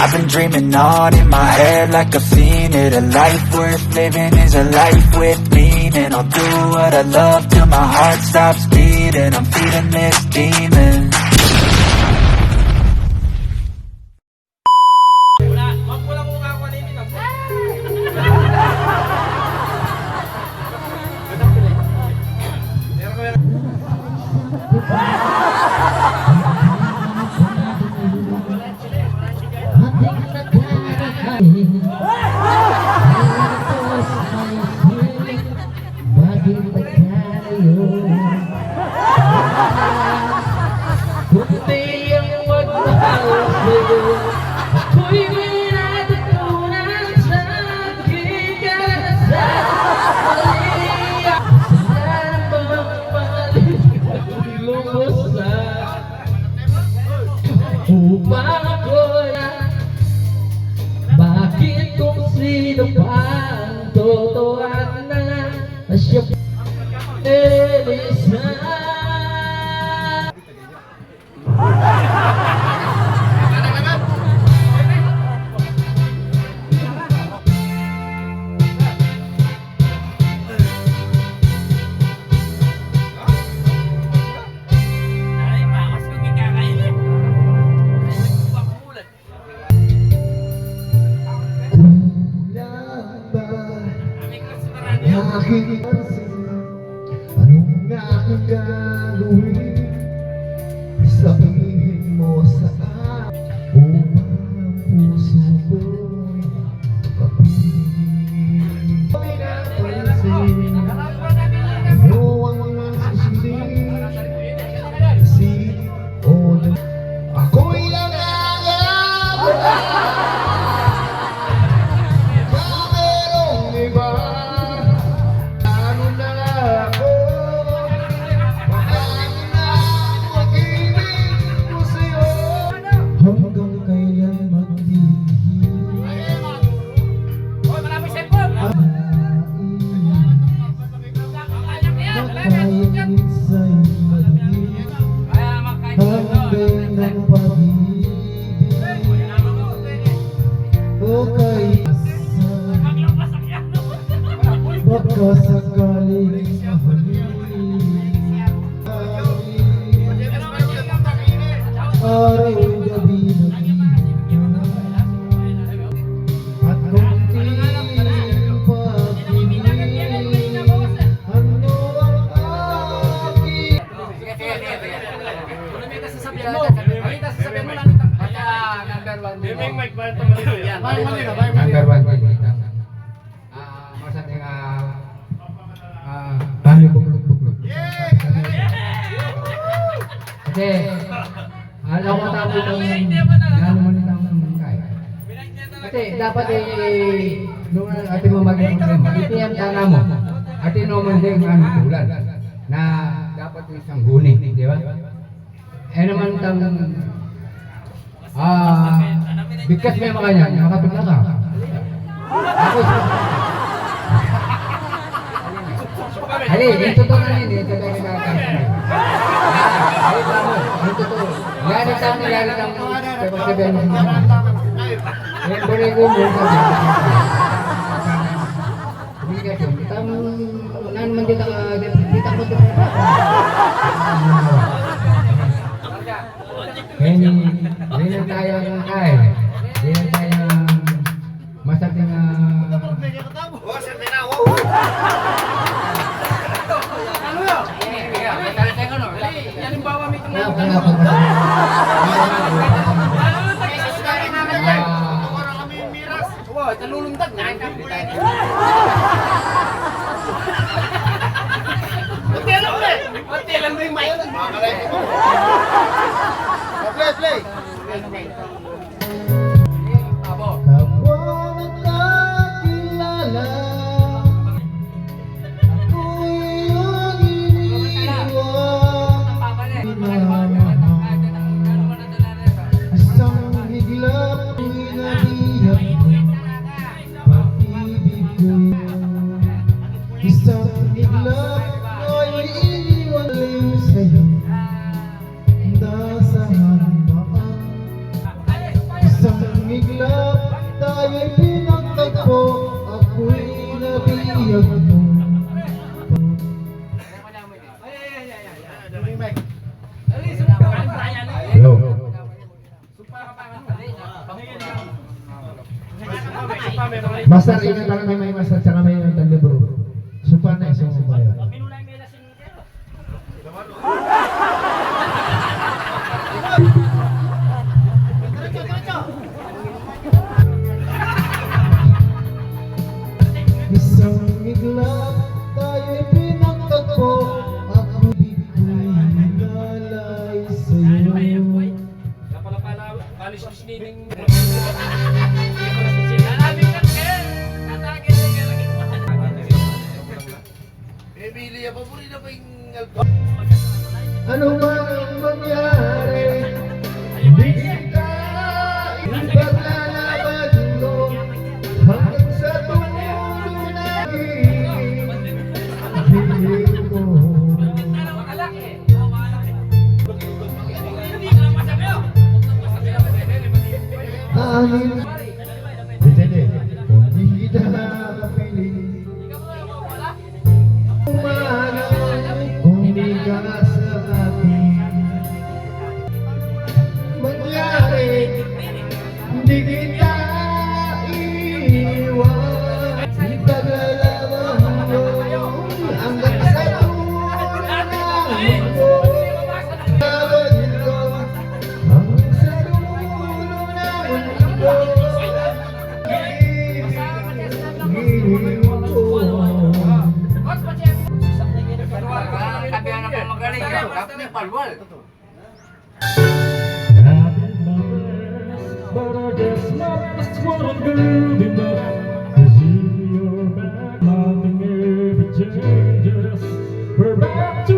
I've been dreaming on in my head like I've seen it. A life worth living is a life with meaning. I'll do what I love till my heart stops beating. I'm feeding this demon. Upang ako'y bakit kung sino pa ang totohanan na siya Elisa. Aking pansin, anong nga aking gagawin? Sabihin mo sa akin, upang ang puso ko'y kapilin. May napansin, ano ang mga susundin? Si o ako'y nangangarap na merong iba. Hanggang kailan magtigil makain minsa'y magigil hanggang ng pag-ibig o kaisa baka sakaling araw-gabi at kung tila pag-ibig ano ang aking Number one maksudnya bahan bukluk-bukluk. Kasi alam mo tapo itong gano'n mo nitang kaya. Kasi dapat nung ating mo mag-problema, itiyam tana mo. Atin mo man din ang tulan na dapat isang huni, di ba? Naman tang bigkas may mga yan, makatula ka. Ako Ali, yung totoo na yun, yung totoo na nakakasya. Ay, tama, yung totoo. Ganit ang pagsabihan mo sa mga. Yung burigo mo sa mga. Komunikasyon, kita mo, naman dito mo dito. Hindi na tayo ang kaya. Hindi na tayo masakit na... Nalulundag na. Hotel lang yung mayon. Play. kapwa nagkakilala ako'y iyong iniwan isang higlap inabiyag pag-ibig ko isang higlap ay iniwan sa'yo nasa hambaan Master, ingat lang may master tsaka may libro. Supan na isang bayo. Isang iglap tayo'y pinagtagpo. Ako di ko'y nalay sa'yo. Ano man ang mangyari, hindi kita ipaglalaban ko hanggang sa tumulo na hiling ko. Angin, hindi, kung di kita kapiling, umalang kung di ka sa akin. Mangyari, hindi kita iiwan. Ipaglalaban ko hanggang sa dulo ng mundo. Laban ko hanggang sa dulo ng mundo. Hiling ko. But I guess not this one good enough. 'Cause you're back, nothing ever changes. We're back to